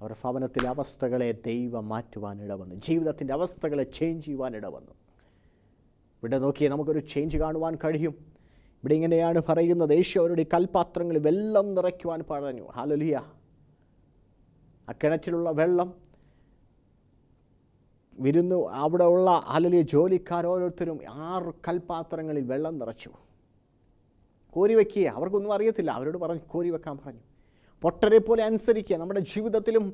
അവർ ഭവനത്തിലെ അവസ്ഥകളെ ദൈവം മാറ്റുവാനിടവന്നു. ജീവിതത്തിൻ്റെ അവസ്ഥകളെ ചേഞ്ച് ചെയ്യുവാനിടവന്നു. ഇവിടെ നോക്കിയാൽ നമുക്കൊരു ചേഞ്ച് കാണുവാൻ കഴിയും. ഇവിടെ ഇങ്ങനെയാണ് പറയുന്നത്, യേശു അവരുടെ കൽപാത്രങ്ങളിൽ വെള്ളം നിറയ്ക്കുവാൻ പറഞ്ഞു. ഹല്ലേലൂയ. ആ കിണറ്റിലുള്ള വെള്ളം അവിടെ ഉള്ള ഹല്ലേലൂയ ജോലിക്കാർ ഓരോരുത്തരും 6 കൽപാത്രങ്ങളിൽ വെള്ളം നിറച്ചു. കോരി വയ്ക്കുക. അവർക്കൊന്നും അറിയത്തില്ല. അവരോട് പറഞ്ഞു കോരി വെക്കാൻ പറഞ്ഞു. പൊട്ടരെ പോലെ അനുസരിക്കുക. നമ്മുടെ ജീവിതത്തിലും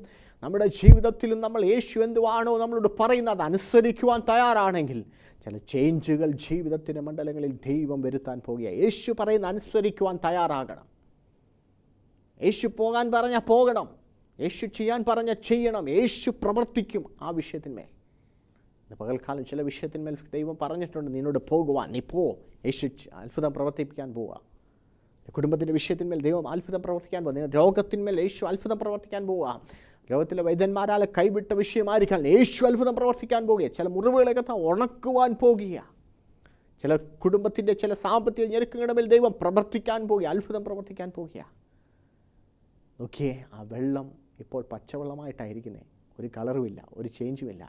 നമ്മൾ യേശു എന്തുവാണോ നമ്മളോട് പറയുന്നത് അനുസരിക്കുവാൻ തയ്യാറാണെങ്കിൽ ചില ചേഞ്ചുകൾ ജീവിതത്തിൻ്റെ മണ്ഡലങ്ങളിൽ ദൈവം വരുത്താൻ പോകുക. യേശു പറയുന്ന അനുസരിക്കുവാൻ തയ്യാറാകണം. യേശു പോകാൻ പറഞ്ഞാൽ പോകണം. യേശു ചെയ്യാൻ പറഞ്ഞാൽ ചെയ്യണം. യേശു പ്രവർത്തിക്കും ആ വിഷയത്തിന്മേൽ. പകൽക്കാലം ചില വിഷയത്തിന്മേൽ ദൈവം പറഞ്ഞിട്ടുണ്ട്, നിന്നോട് പോകുവാൻ, നീ പോ. യേശു അത്ഭുതം പ്രവർത്തിപ്പിക്കാൻ പോവുക. കുടുംബത്തിൻ്റെ വിഷയത്തിന്മേൽ ദൈവം അത്ഭുതം പ്രവർത്തിക്കാൻ പോകുക. രോഗത്തിന്മേൽ യേശു അത്ഭുതം പ്രവർത്തിക്കാൻ പോവുക. ലോകത്തിലെ വൈദ്യന്മാരാൽ കൈവിട്ട വിഷയമായിരിക്കാൻ യേശു അത്ഭുതം പ്രവർത്തിക്കാൻ പോകുക. ചില മുറിവുകളൊക്കെ ഉണക്കുവാൻ പോകുക. ചില കുടുംബത്തിൻ്റെ ചില സാമ്പത്തിക ഞെരുക്കങ്ങളുടെ മേൽ ദൈവം പ്രവർത്തിക്കാൻ പോകുക, അത്ഭുതം പ്രവർത്തിക്കാൻ പോകുക. നോക്കിയേ, ആ വെള്ളം ഇപ്പോൾ പച്ചവെള്ളമായിട്ടായിരിക്കുന്നത്. ഒരു കളറുമില്ല, ഒരു ചേഞ്ചുമില്ല,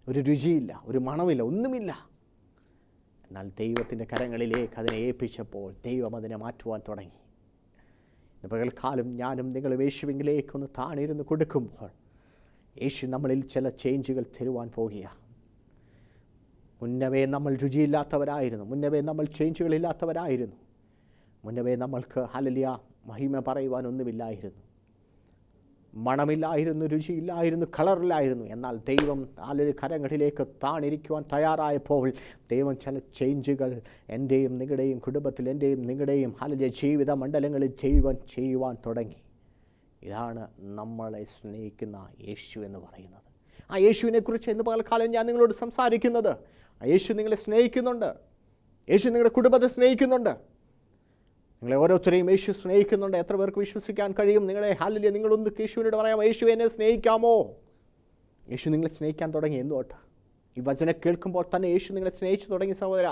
ഒരു രുചിയില്ല, ഒരു മണമില്ല, ഒന്നുമില്ല. എന്നാൽ ദൈവത്തിൻ്റെ കരങ്ങളിലേക്ക് അതിനെ ഏൽപ്പിച്ചപ്പോൾ ദൈവം അതിനെ മാറ്റുവാൻ തുടങ്ങി. പകൽക്കാലം ഞാനും നിങ്ങളും യേശുവിങ്കിലേക്കൊന്ന് താണിരുന്ന് കൊടുക്കുമ്പോൾ യേശു നമ്മളിൽ ചില ചേഞ്ചുകൾ തരുവാൻ പോകുക. മുന്നവേ നമ്മൾ രുചിയില്ലാത്തവരായിരുന്നു. മുന്നവേ നമ്മൾ ചേഞ്ചുകളില്ലാത്തവരായിരുന്നു. മുന്നവേ നമ്മൾക്ക് ഹല്ലേലൂയ മഹിമ പറയുവാനൊന്നുമില്ലായിരുന്നു, മണമില്ലായിരുന്നു, രുചിയില്ലായിരുന്നു, കളറില്ലായിരുന്നു. എന്നാൽ ദൈവം നാലൊരു കരങ്ങളിലേക്ക് താണിരിക്കുവാൻ തയ്യാറായപ്പോൾ ദൈവം ചില ചേഞ്ചുകൾ എൻ്റെയും നിങ്ങളുടെയും കുടുംബത്തിൽ, എൻ്റെയും നിങ്ങളുടെയും ഹല്ലേലൂയ ജീവിത മണ്ഡലങ്ങളിൽ ചെയ്യുവാൻ തുടങ്ങി. ഇതാണ് നമ്മളെ സ്നേഹിക്കുന്ന യേശു എന്ന് പറയുന്നത്. ആ യേശുവിനെക്കുറിച്ച് ഇന്ന് പകൽക്കാലം ഞാൻ നിങ്ങളോട് സംസാരിക്കുന്നത്. ആ യേശു നിങ്ങളെ സ്നേഹിക്കുന്നുണ്ട്. യേശു നിങ്ങളുടെ കുടുംബത്തെ സ്നേഹിക്കുന്നുണ്ട്. നിങ്ങളെ ഓരോരുത്തരെയും യേശു സ്നേഹിക്കുന്നുണ്ട്. എത്ര പേർക്ക് വിശ്വസിക്കാൻ കഴിയും? നിങ്ങളെ ഹല്ലേലൂയ നിങ്ങളൊന്ന് യേശുവിനോട് പറയാമോ, യേശു എന്നെ സ്നേഹിക്കാമോ? യേശു നിങ്ങളെ സ്നേഹിക്കാൻ തുടങ്ങി. എന്തുകൊട്ട്? ഈ വചനം കേൾക്കുമ്പോൾ തന്നെ യേശു നിങ്ങളെ സ്നേഹിച്ചു തുടങ്ങി. സഹോദര,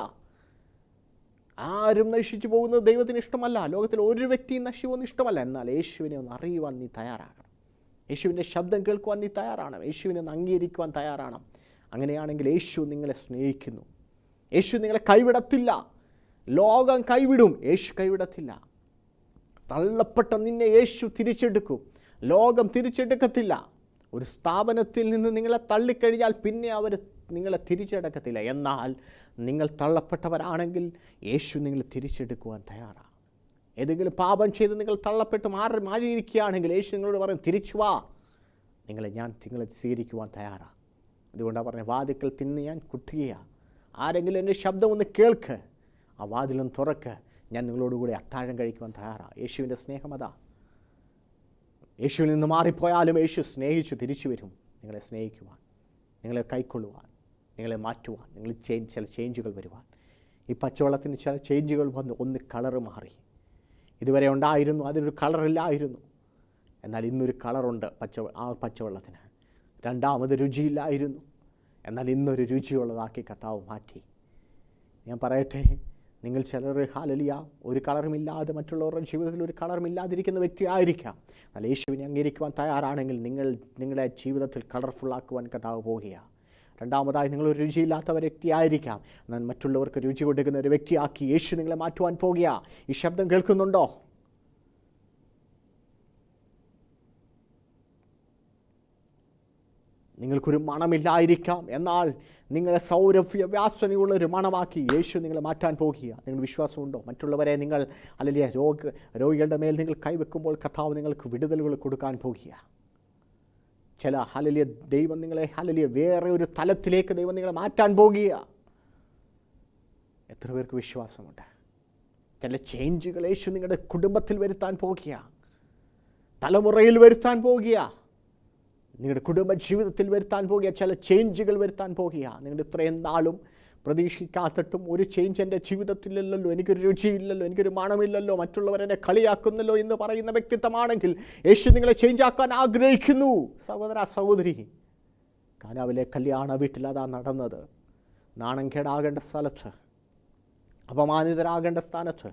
ആരും നശിച്ചു പോകുന്നത് ദൈവത്തിന് ഇഷ്ടമല്ല. ലോകത്തിൽ ഒരു വ്യക്തിയും നശിപ്പൊന്നും ഇഷ്ടമല്ല. എന്നാൽ യേശുവിനെ ഒന്ന് അറിയുവാൻ നീ തയ്യാറാകണം. യേശുവിൻ്റെ ശബ്ദം കേൾക്കുവാൻ നീ തയ്യാറാണ്. യേശുവിനെ ഒന്ന് അംഗീകരിക്കുവാൻ തയ്യാറാണ്. അങ്ങനെയാണെങ്കിൽ യേശു നിങ്ങളെ സ്നേഹിക്കുന്നു. യേശു നിങ്ങളെ കൈവിടത്തില്ല. ലോകം കൈവിടും, യേശു കൈവിടത്തില്ല. തള്ളപ്പെട്ട നിന്നെ യേശു തിരിച്ചെടുക്കും. ലോകം തിരിച്ചെടുക്കത്തില്ല. ഒരു സ്ഥാപനത്തിൽ നിന്ന് നിങ്ങളെ തള്ളിക്കഴിഞ്ഞാൽ പിന്നെ അവർ നിങ്ങളെ തിരിച്ചെടുക്കത്തില്ല. എന്നാൽ നിങ്ങൾ തള്ളപ്പെട്ടവരാണെങ്കിൽ യേശു നിങ്ങളെ തിരിച്ചെടുക്കുവാൻ തയ്യാറാണ്. ഏതെങ്കിലും പാപം ചെയ്ത് നിങ്ങൾ തള്ളപ്പെട്ട് മാറിയിരിക്കുകയാണെങ്കിൽ യേശു നിങ്ങളോട് പറയും, തിരിച്ചു വാ, നിങ്ങളെ സ്വീകരിക്കുവാൻ തയ്യാറാണ്. അതുകൊണ്ടാണ് പറഞ്ഞത്, വാതിക്കൽ തിന്ന് ഞാൻ കുട്ടുകയാണ്. ആരെങ്കിലും എൻ്റെ ശബ്ദം ഒന്ന് കേൾക്ക്, ആ വാതിലൊന്ന് തുറക്ക്, ഞാൻ നിങ്ങളോടുകൂടി അത്താഴം കഴിക്കുവാൻ തയ്യാറാണ്. യേശുവിൻ്റെ സ്നേഹം അതാ. യേശുവിൽ നിന്ന് മാറിപ്പോയാലും യേശു സ്നേഹിച്ചു തിരിച്ചു വരും നിങ്ങളെ സ്നേഹിക്കുവാൻ, നിങ്ങളെ കൈക്കൊള്ളുവാൻ, നിങ്ങളെ മാറ്റുവാൻ, നിങ്ങൾ ചില ചേഞ്ചുകൾ വരുവാൻ. ഈ പച്ചവെള്ളത്തിന് ചില ചേഞ്ചുകൾ വന്ന് ഒന്ന് കളറ് മാറി. ഇതുവരെ ഉണ്ടായിരുന്നു, അതിനൊരു കളറില്ലായിരുന്നു. എന്നാൽ ഇന്നൊരു കളറുണ്ട് ആ പച്ചവെള്ളത്തിന്. രണ്ടാമത് രുചിയില്ലായിരുന്നു. എന്നാൽ ഇന്നൊരു രുചിയുള്ളതാക്കി കർത്താവ് മാറ്റി. ഞാൻ പറയട്ടെ, നിങ്ങൾ ചിലർ ഹല്ലേലൂയ ഒരു കളറുമില്ലാതെ മറ്റുള്ളവരുടെ ജീവിതത്തിൽ ഒരു കളറുമില്ലാതിരിക്കുന്ന വ്യക്തി ആയിരിക്കാം. എന്നാൽ യേശുവിനെ അംഗീകരിക്കുവാൻ തയ്യാറാണെങ്കിൽ നിങ്ങളുടെ ജീവിതത്തിൽ കളർഫുള്ളാക്കുവാൻ കർത്താവ് പോവുകയാണ്. രണ്ടാമതായി നിങ്ങളൊരു രുചിയില്ലാത്ത വ്യക്തി ആയിരിക്കാം. എന്നാൽ മറ്റുള്ളവർക്ക് രുചി കൊടുക്കുന്ന ഒരു വ്യക്തിയാക്കി യേശു നിങ്ങളെ മാറ്റുവാൻ പോകുകയാണ്. ഈ ശബ്ദം കേൾക്കുന്നുണ്ടോ? നിങ്ങൾക്കൊരു മണമില്ലായിരിക്കാം, എന്നാൽ നിങ്ങളെ സൗരഭ്യ വ്യാസനയുള്ളൊരു മണമാക്കി യേശു നിങ്ങളെ മാറ്റാൻ പോകുക. നിങ്ങൾ വിശ്വാസമുണ്ടോ? മറ്റുള്ളവരെ നിങ്ങൾ അല്ലെങ്കിൽ രോഗികളുടെ മേൽ നിങ്ങൾ കൈവെക്കുമ്പോൾ കർത്താവ് നിങ്ങൾക്ക് വിടുതലുകൾ കൊടുക്കാൻ പോകുക. ചില ഹല്ലേലൂയ ദൈവം നിങ്ങളെ ഹല്ലേലൂയ വേറെ ഒരു തലത്തിലേക്ക് ദൈവം നിങ്ങളെ മാറ്റാൻ പോകുക. എത്ര പേർക്ക് വിശ്വാസമുണ്ട്? ചില ചേഞ്ചുകൾ യേശു നിങ്ങളുടെ കുടുംബത്തിൽ വരുത്താൻ പോകുക, തലമുറയിൽ വരുത്താൻ പോകുക, നിങ്ങളുടെ കുടുംബ ജീവിതത്തിൽ വരുത്താൻ പോകുക. ചില ചേഞ്ചുകൾ വരുത്താൻ പോകുക. നിങ്ങളുടെ ഇത്രയും നാളും പ്രതീക്ഷിക്കാത്തിട്ടും ഒരു ചേഞ്ച് എൻ്റെ ജീവിതത്തിലില്ലല്ലോ, എനിക്കൊരു രുചിയില്ലല്ലോ, എനിക്കൊരു മണമില്ലല്ലോ, മറ്റുള്ളവരെന്നെ കളിയാക്കുന്നല്ലോ എന്ന് പറയുന്ന വ്യക്തിത്വമാണെങ്കിൽ യേശു നിങ്ങളെ ചേഞ്ച് ആക്കാൻ ആഗ്രഹിക്കുന്നു. സഹോദര സഹോദരി, കാനാവിലെ കല്യാണ വീട്ടിൽ അതാ നടന്നത്. നാണം കേടാകേണ്ട സ്ഥലത്ത്, അപമാനിതരാകേണ്ട സ്ഥാനത്ത്,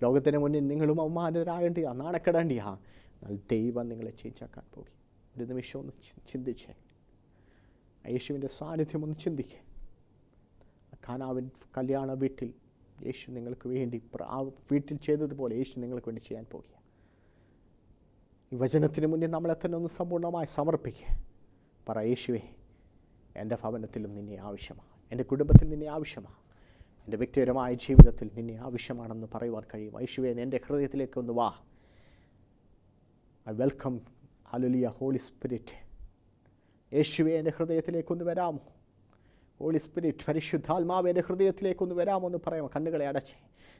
ലോകത്തിന് മുന്നിൽ നിങ്ങളും അപമാനിതരാകേണ്ടിയാ, നാണക്കേടേണ്ടിയാ. എന്നാൽ ദൈവം നിങ്ങളെ ചേഞ്ച് ആക്കാൻ പോകും. ഒരു നിമിഷം ഒന്ന് ചിന്തിച്ചേ, യേശുവിൻ്റെ സാന്നിധ്യം ഒന്ന് ചിന്തിക്കേ. കാനാവിൻ കല്യാണ വീട്ടിൽ യേശു നിങ്ങൾക്ക് വേണ്ടി വീട്ടിൽ ചെയ്തതുപോലെ യേശു നിങ്ങൾക്ക് വേണ്ടി ചെയ്യാൻ പോകുക. ഈ വചനത്തിന് മുന്നിൽ നമ്മളെ തന്നെ ഒന്ന് സമ്പൂർണ്ണമായി സമർപ്പിക്കുക. പറ, യേശുവേ, എൻ്റെ ഭവനത്തിലും നിന്നെ ആവശ്യമാണ്, എൻ്റെ കുടുംബത്തിൽ നിന്നെ ആവശ്യമാണ്, എൻ്റെ വ്യക്തിപരമായ ജീവിതത്തിൽ നിന്നെ ആവശ്യമാണെന്ന് പറയുവാൻ കഴിയും. യേശുവേ, എൻ്റെ ഹൃദയത്തിലേക്ക് ഒന്ന് വാ. I welcome hallelujah holy spirit. യേശുവേ, എൻ്റെ ഹൃദയത്തിലേക്കൊന്ന് വരാമോ? ഹോളി സ്പിരിറ്റ്, പരിശുദ്ധാത്മാവ് എൻ്റെ ഹൃദയത്തിലേക്കൊന്ന് വരാമോ എന്ന് പറയാമോ? കണ്ണുകളെ അടച്ച്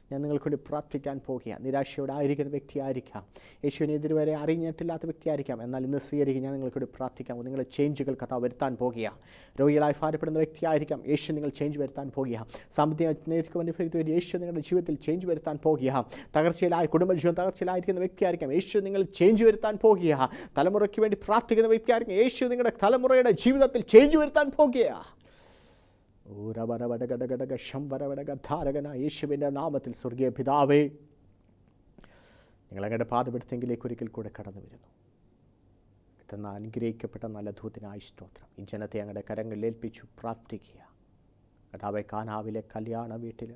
ഞാൻ നിങ്ങൾക്ക് വേണ്ടി പ്രാർത്ഥിക്കാൻ പോകുക. നിരാശയോടെ ആയിരിക്കുന്ന വ്യക്തിയായിരിക്കാം, യേശുവിനെ ഇതുവരെ അറിഞ്ഞിട്ടില്ലാത്ത വ്യക്തിയായിരിക്കാം, എന്നാൽ ഇന്ന് സ്വീകരിക്കും. ഞാൻ നിങ്ങൾക്ക് വേണ്ടി പ്രാർത്ഥിക്കാം. നിങ്ങളെ ചേഞ്ചുകൾ കർത്താവ് വരുത്താൻ പോകുക. രോഗികളായി ഭാരപ്പെടുന്ന വ്യക്തിയായിരിക്കാം, യേശു നിങ്ങൾ ചേഞ്ച് വരുത്താൻ പോകുക. സാമ്പത്തിക അനുഭവിക്കുന്ന യേശു നിങ്ങളുടെ ജീവിതത്തിൽ ചേഞ്ച് വരുത്താൻ പോകുക. കുടുംബജീവൻ തകർച്ചയിലായിരിക്കുന്ന വ്യക്തിയായിരിക്കാം, യേശു നിങ്ങൾ ചേഞ്ച് വരുത്താൻ പോകുക. തലമുറയ്ക്ക് വേണ്ടി പ്രാർത്ഥിക്കുന്ന വ്യക്തിയായിരിക്കും, യേശു നിങ്ങളുടെ തലമുറയുടെ ജീവിതത്തിൽ ചേഞ്ച് വരുത്താൻ പോകുക. യേശുവിൻ്റെ നാമത്തിൽ സ്വർഗീയ പിതാവേ, നിങ്ങളങ്ങയുടെ പാദപീഠത്തെങ്കിലേക്ക് ഒരിക്കൽ കൂടെ കടന്നു വരുന്നു. ഇതെന്ന അനുഗ്രഹിക്കപ്പെട്ട നല്ല ദൂതനായ സ്തോത്രം. ഈ ജനത്തെ അങ്ങയുടെ കരങ്ങളിൽ ഏൽപ്പിച്ചു പ്രാർത്ഥിക്കുക. കർത്താവേ, കാനാവിലെ കല്യാണ വീട്ടിൽ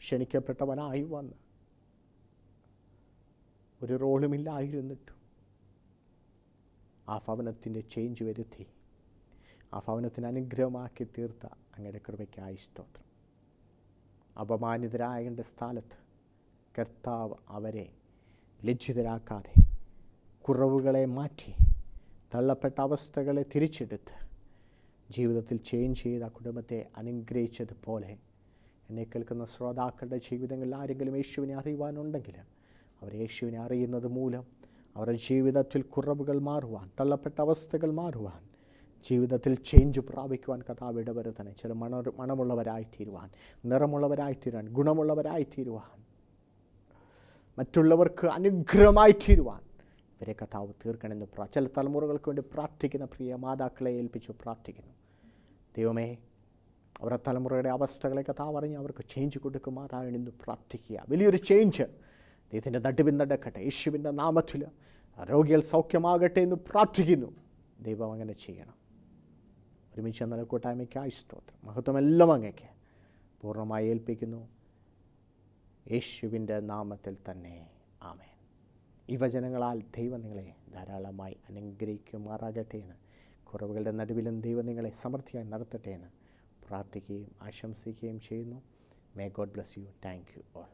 ക്ഷണിക്കപ്പെട്ടവനായി വന്ന് ഒരു റോളുമില്ലായിരുന്നിട്ടും ആ ഭവനത്തിൻ്റെ ചേഞ്ച് വരുത്തി ആ ഭവനത്തിന് അനുഗ്രഹമാക്കി തീർത്ത അങ്ങയുടെ കൃപയ്ക്കായി സ്തോത്രം. അപമാനിതരായതിൻ്റെ സ്ഥലത്ത് കർത്താവ് അവരെ ലജ്ജിതരാക്കാതെ കുറവുകളെ മാറ്റി തള്ളപ്പെട്ട അവസ്ഥകളെ തിരിച്ചെടുത്ത് ജീവിതത്തിൽ ചേഞ്ച് ചെയ്ത കുടുംബത്തെ അനുഗ്രഹിച്ചതുപോലെ എന്നെ കേൾക്കുന്ന ശ്രോതാക്കളുടെ ജീവിതങ്ങളിൽ ആരെങ്കിലും യേശുവിനെ അറിയുവാനുണ്ടെങ്കിൽ അവർ യേശുവിനെ അറിയുന്നത് മൂലം അവരുടെ ജീവിതത്തിൽ കുറവുകൾ മാറുവാൻ, തള്ളപ്പെട്ട അവസ്ഥകൾ മാറുവാൻ, ജീവിതത്തിൽ ചേഞ്ച് പ്രാപിക്കുവാൻ കർത്താവ് ഇടവരുത്തണേ. ചില മണമുള്ളവരായിത്തീരുവാൻ, നിറമുള്ളവരായിത്തീരുവാൻ, ഗുണമുള്ളവരായിത്തീരുവാൻ, മറ്റുള്ളവർക്ക് അനുഗ്രഹമായിത്തീരുവാൻ ഇവരെ കർത്താവ് തീർക്കണമെന്ന് ചില തലമുറകൾക്ക് വേണ്ടി പ്രാർത്ഥിക്കുന്ന പ്രിയ മാതാക്കളെ ഏൽപ്പിച്ചു പ്രാർത്ഥിക്കുന്നു. ദൈവമേ, അവരുടെ തലമുറയുടെ അവസ്ഥകളെ കർത്താവ് അറിഞ്ഞ് അവർക്ക് ചേഞ്ച് കൊടുക്കുമാറാണെന്ന് പ്രാർത്ഥിക്കുക. വലിയൊരു ചേഞ്ച് ദൈവത്തിൻ്റെ നടുവിൽ നടക്കട്ടെ. യേശുവിൻ്റെ നാമത്തിൽ രോഗികൾ സൗഖ്യമാകട്ടെ എന്ന് പ്രാർത്ഥിക്കുന്നു. ദൈവം അങ്ങനെ ചെയ്യണം. ഒരുമിച്ച് എന്നുള്ള കൂട്ടായ്മയ്ക്കായി സ്തോത്രം. മഹത്വമെല്ലാം അങ്ങേക്ക് പൂർണ്ണമായി ഏൽപ്പിക്കുന്നു, യേശുവിൻ്റെ നാമത്തിൽ തന്നെ. ആമേൻ. ഈ വചനങ്ങളാൽ ദൈവം നിങ്ങളെ ധാരാളമായി അനുഗ്രഹിക്കുമാറാകട്ടെ എന്ന്, കുറവുകളുടെ നടുവിലും ദൈവം നിങ്ങളെ സമൃദ്ധിയായി നടത്തട്ടെ എന്ന് പ്രാർത്ഥിക്കുകയും ആശംസിക്കുകയും ചെയ്യുന്നു. May God bless you. Thank you all.